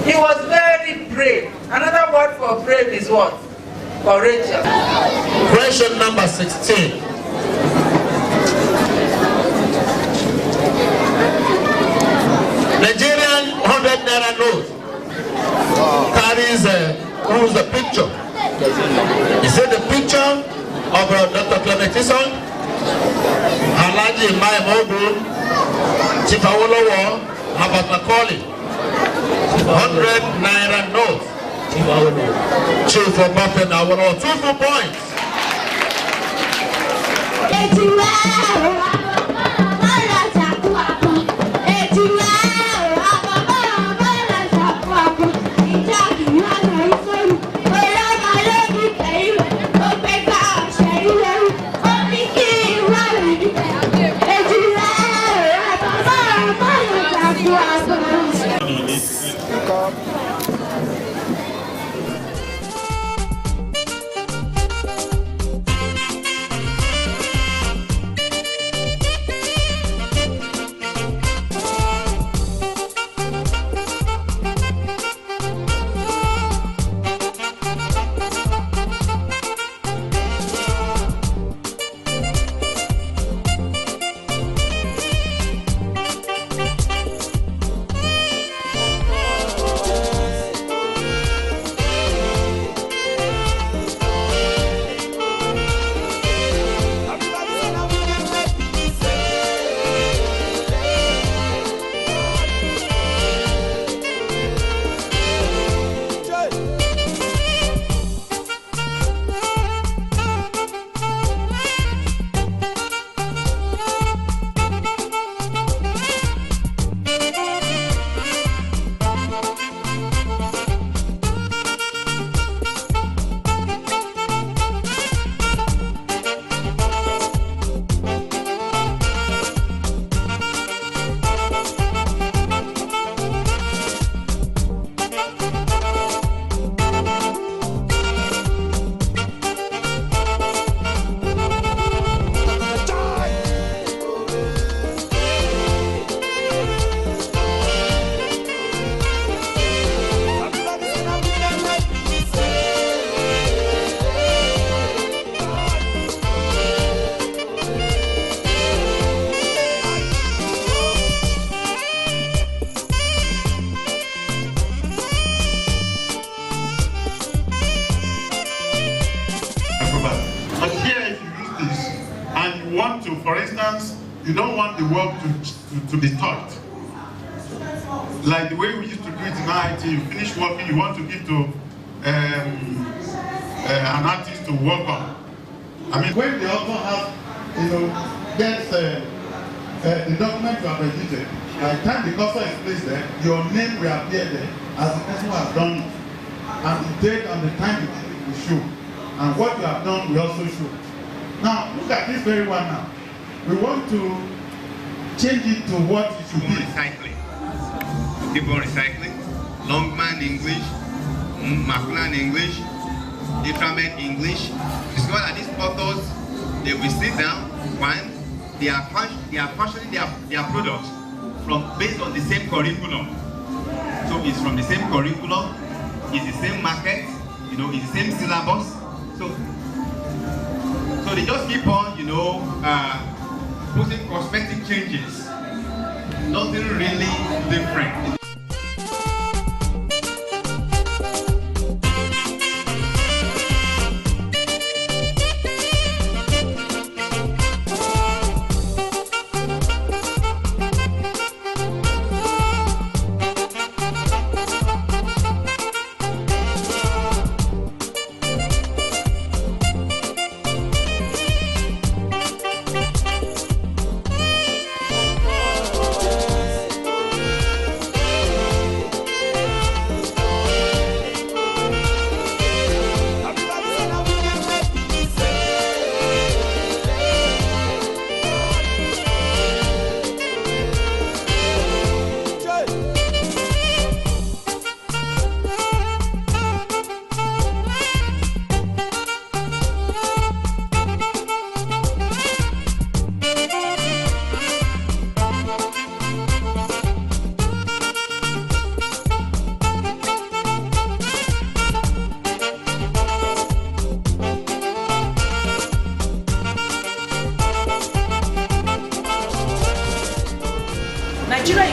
He was very brave. Another word for brave is what? Courageous. Question number 16. Nigerian 100 naira note carries who's the picture? Is it the picture of Dr. Clement Ison, Alhaji Mai Mogun, Chief Awolowo, Herbert Macaulay? 100 naira note. Chief Obafemi Awolowo, 2 full points. For instance, you don't want the work to be taught. Like the way we used to do it in IT, you finish working, you want to give to an artist to work on. I mean, when they also have, gets the document you have edited, by the time the cursor is placed there, your name will appear there as the person who has done it. And the date and the time you did it will show. And what you have done will also show. Now, look at this very one now. We want to change it to what it should be. Recycling. People recycling. Longman English, Maclan English, Ultraman English. Discover that these authors, they will sit down, one, they are fashioning their products based on the same curriculum. So it's from the same curriculum, it's the same market, it's the same syllabus. So they just keep on, putting cosmetic changes. Nothing really different.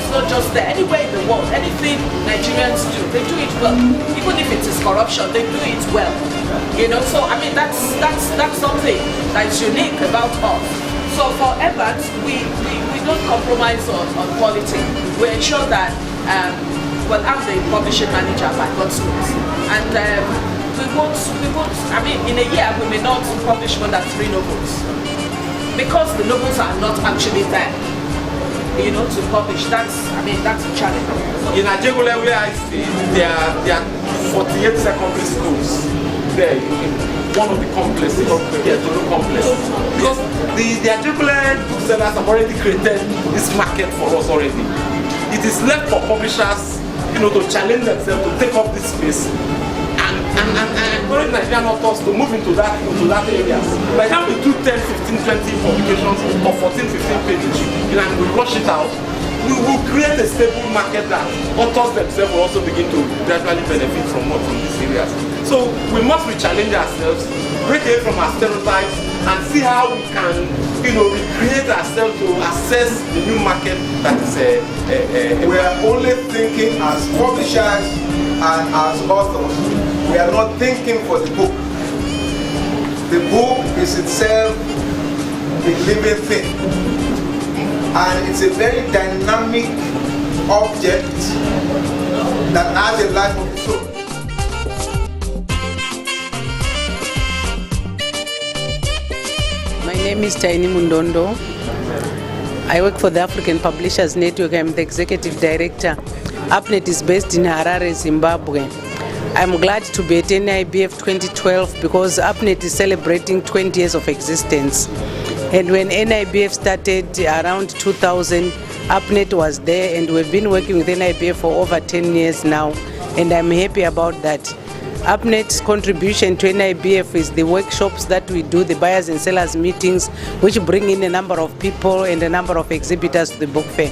it's not just there. Anywhere in the world, anything Nigerians do, they do it well. Even if it is corruption, they do it well. You know, so I mean that's something that's unique about us. So for Evans, we don't compromise on quality. We ensure that well, I'm the publishing manager by God's grace, and we won't. I mean, in a year we may not publish more than 3 novels because the novels are not actually there. You know, to publish. That's a challenge. In Ajegunle, where I stay, there are 48 secondary schools there in one of the complexes, the Tolu complex. Because the Ajegunle booksellers have already created this market for us already. It is left for publishers, you know, to challenge themselves to take up this space and encourage Nigerian authors to move into that area. By the time we do 10, 15, 20 publications or 14, 15 pages, you know, and we rush it out, we will create a stable market that authors themselves will also begin to gradually benefit from these areas. So we must re-challenge ourselves, break away from our stereotypes, and see how we can, you know, recreate ourselves to access the new market that is we are only thinking as publishers and as authors. We are not thinking for the book. The book is itself a living thing, and it's a very dynamic object that has a life of its own. My name is Taini Mundondo. I work for the African Publishers Network. I'm the Executive Director. APNET is based in Harare, Zimbabwe. I'm glad to be at NIBF 2012 because APNET is celebrating 20 years of existence. And when NIBF started around 2000, APNET was there, and we've been working with NIBF for over 10 years now, and I'm happy about that. APNET's contribution to NIBF is the workshops that we do, the buyers and sellers meetings, which bring in a number of people and a number of exhibitors to the book fair.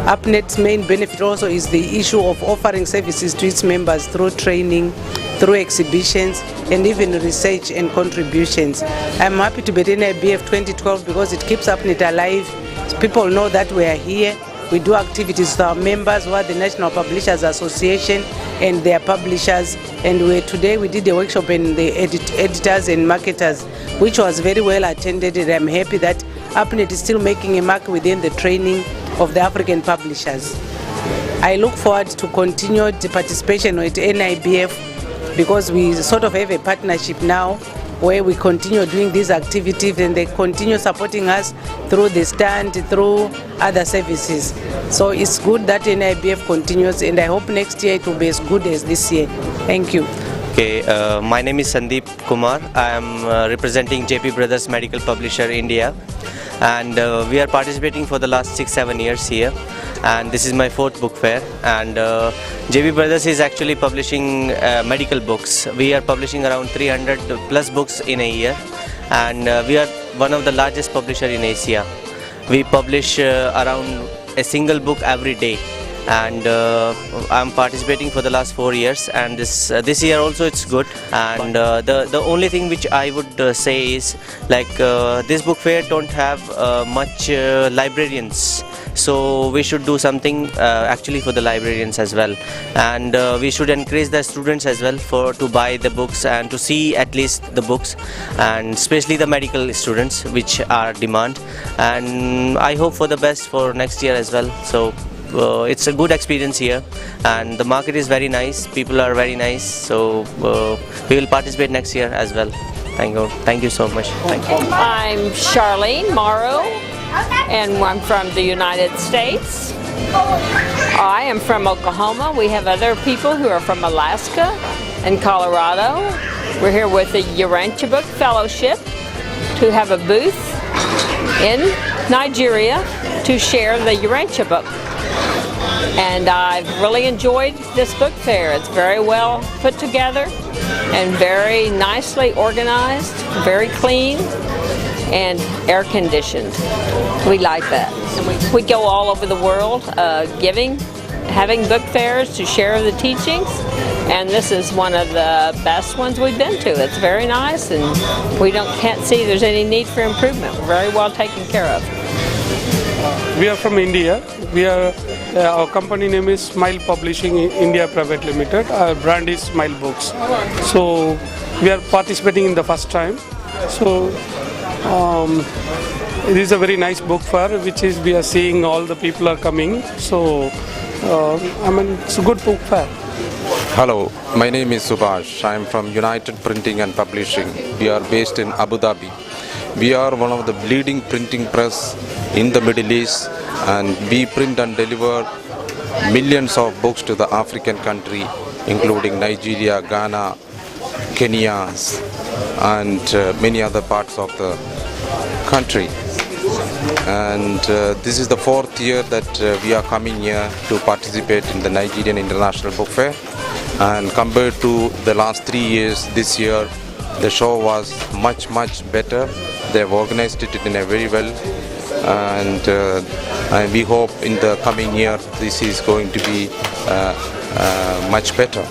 APNET's main benefit also is the issue of offering services to its members through training, through exhibitions, and even research and contributions. I'm happy to be at NIBF 2012 because it keeps APNET alive. People know that we are here. We do activities with our members who are the National Publishers Association and their publishers. And today we did a workshop in the editors and marketers, which was very well attended. And I'm happy that APNET is still making a mark within the training of the African publishers. I look forward to continued participation with NIBF because we sort of have a partnership now where we continue doing these activities and they continue supporting us through the stand, through other services. So it's good that NIBF continues, and I hope next year it will be as good as this year. Thank you. Okay, my name is Sandeep Kumar. I am representing JP Brothers Medical Publisher India, and we are participating for the last 6-7 years here, and this is my 4th book fair. And JP Brothers is actually publishing medical books. We are publishing around 300 plus books in a year, and we are one of the largest publisher in Asia. We publish around a single book every day, and I'm participating for the last 4 years, and this year also it's good. And the only thing which I would say is, like, this book fair don't have much librarians, so we should do something actually for the librarians as well, and we should encourage the students as well to buy the books and to see at least the books, and especially the medical students, which are demand. And I hope for the best for next year as well. So it's a good experience here, and the market is very nice, people are very nice, so we will participate next year as well. Thank you so much. Thank you. I'm Charlene Morrow, and I'm from the United States. I am from Oklahoma. We have other people who are from Alaska and Colorado. We're here with the Urantia Book Fellowship to have a booth in Nigeria to share the Urantia book. And I've really enjoyed this book fair. It's very well put together and very nicely organized, very clean, and air conditioned. We like that. We go all over the world having book fairs to share the teachings, and this is one of the best ones we've been to. It's very nice, and we can't see there's any need for improvement. We're very well taken care of. We are from India. We are Our company name is Smile Publishing India Private Limited. Our brand is Smile Books. So we are participating in the first time. So it is a very nice book fair, which is we are seeing all the people are coming. So it's a good book fair. Hello, my name is Subhash. I am from United Printing and Publishing. We are based in Abu Dhabi. We are one of the leading printing press in the Middle East, and we print and deliver millions of books to the African country, including Nigeria, Ghana, Kenya, and many other parts of the country. And this is the 4th year that we are coming here to participate in the Nigerian International Book Fair. And compared to the last 3 years, this year the show was much better. They have organized it in a very well, and we hope in the coming year this is going to be much better.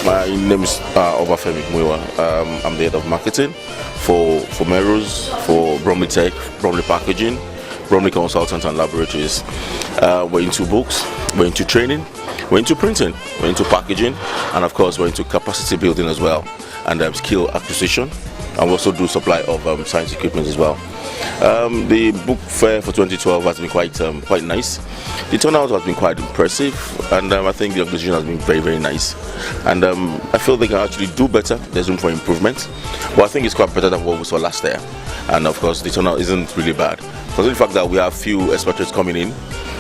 My name is Obafemi Muiwa. I'm the head of marketing for Merus, for Bromley Tech, Bromley Packaging, Bromley Consultants and Laboratories. We're into books, we're into training, we're into printing, we're into packaging, and of course we're into capacity building as well, and skill acquisition, and we also do supply of science equipment as well. The book fair for 2012 has been quite nice. The turnout has been quite impressive, and I think the organization has been very nice. And I feel they can actually do better. There's room for improvement, but I think it's quite better than what we saw last year. And of course, the turnout isn't really bad. Considering the fact that we have few expatriates coming in,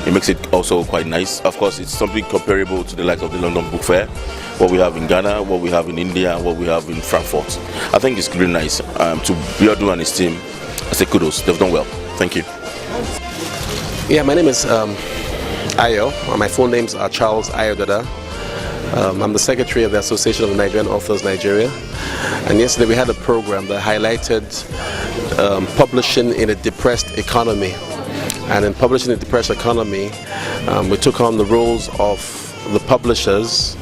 it makes it also quite nice. Of course, it's something comparable to the likes of the London Book Fair, what we have in Ghana, what we have in India, what we have in Frankfurt. I think it's really nice. To Biodun and his team, I say kudos. They've done well. Thank you. Yeah, my name is Ayo. My full names are Charles Ayodada. I'm the secretary of the Association of Nigerian Authors Nigeria. And yesterday we had a program that highlighted publishing in a depressed economy. And in publishing in a depressed economy, we took on the roles of the publishers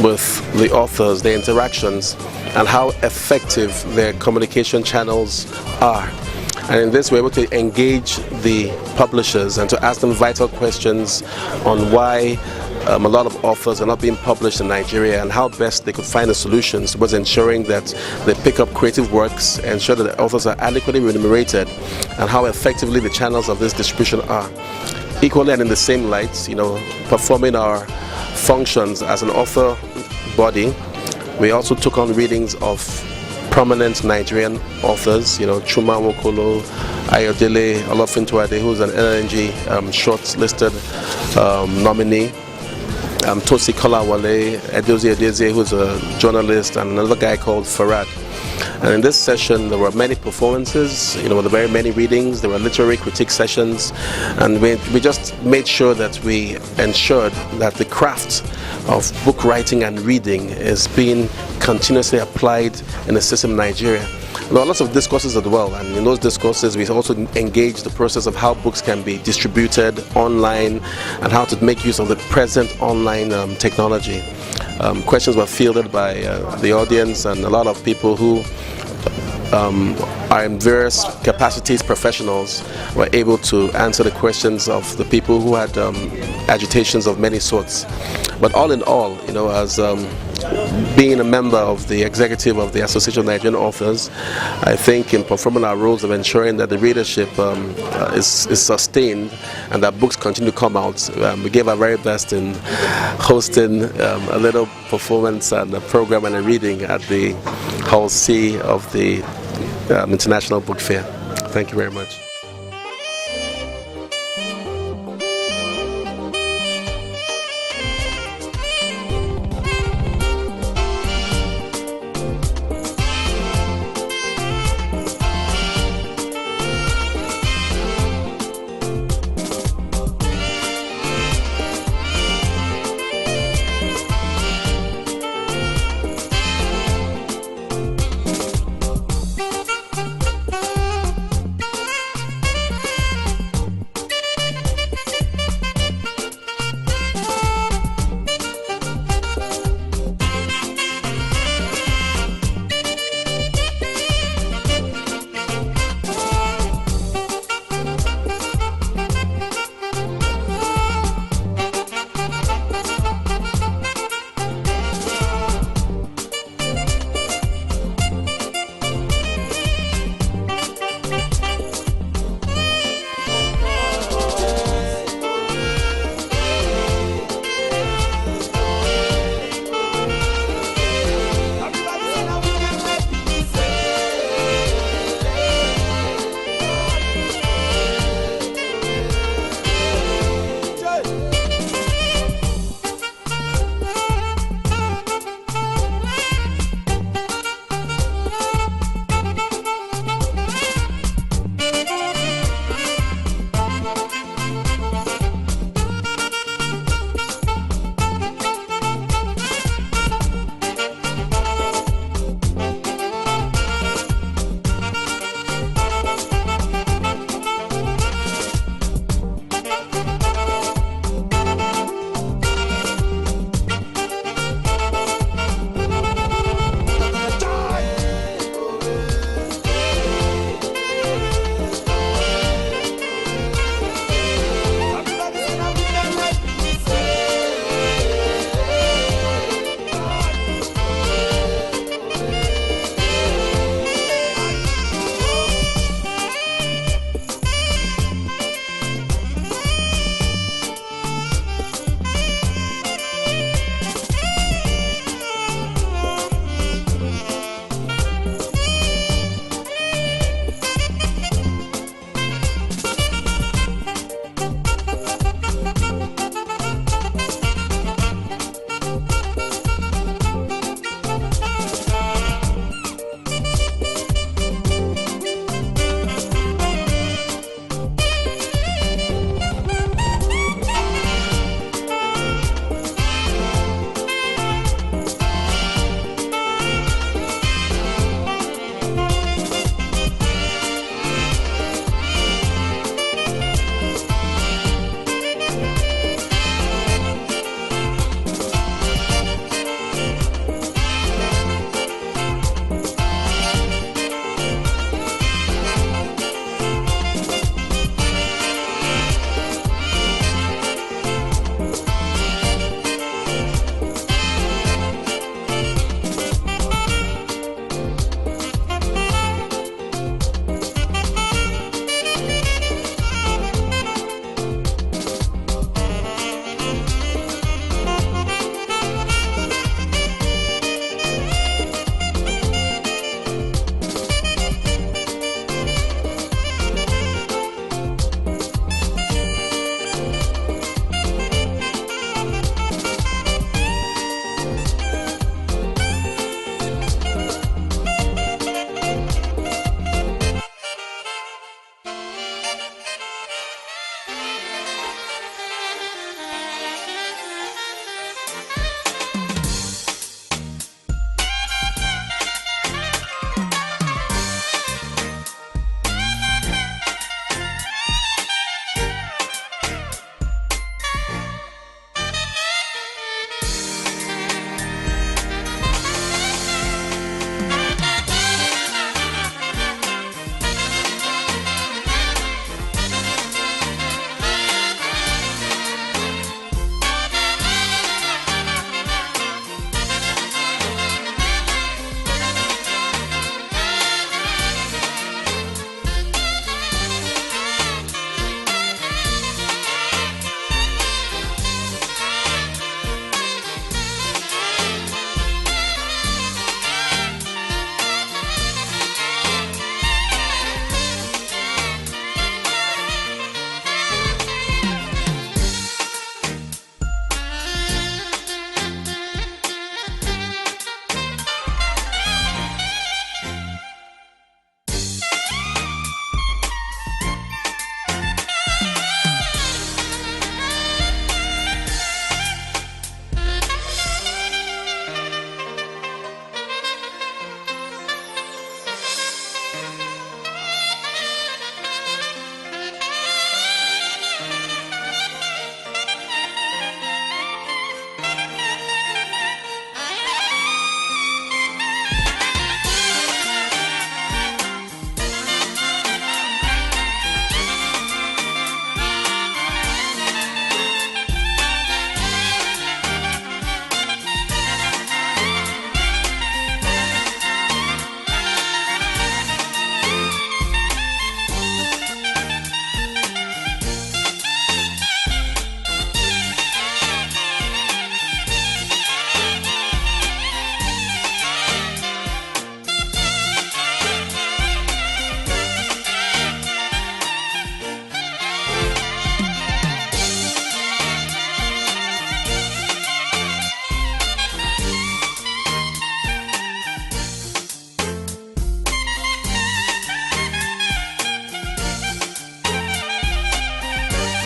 with the authors, their interactions, and how effective their communication channels are. And in this, we're able to engage the publishers and to ask them vital questions on why a lot of authors are not being published in Nigeria, and how best they could find the solutions towards ensuring that they pick up creative works, ensure that the authors are adequately remunerated, and how effectively the channels of this distribution are. Equally and in the same light, performing our functions as an author body, we also took on readings of prominent Nigerian authors, Chuma Nwokolo, Ayodele Olofintuade, who's an LNG shortlisted nominee, Tosi Kolawale, Edozie Edeze, who's a journalist, and another guy called Farad. And in this session, there were many performances, there were very many readings, there were literary critique sessions, and we just made sure that we ensured that the craft of book writing and reading is being continuously applied in the system in Nigeria. There are lots of discourses as well, and in those discourses we also engage the process of how books can be distributed online and how to make use of the present online technology. Questions were fielded by the audience, and a lot of people who are in various capacities, professionals, were able to answer the questions of the people who had agitations of many sorts. But all in all, as being a member of the executive of the Association of Nigerian Authors, I think in performing our roles of ensuring that the readership is sustained and that books continue to come out, we gave our very best in hosting a little performance and a program and a reading at the Hall C of the International Book Fair. Thank you very much.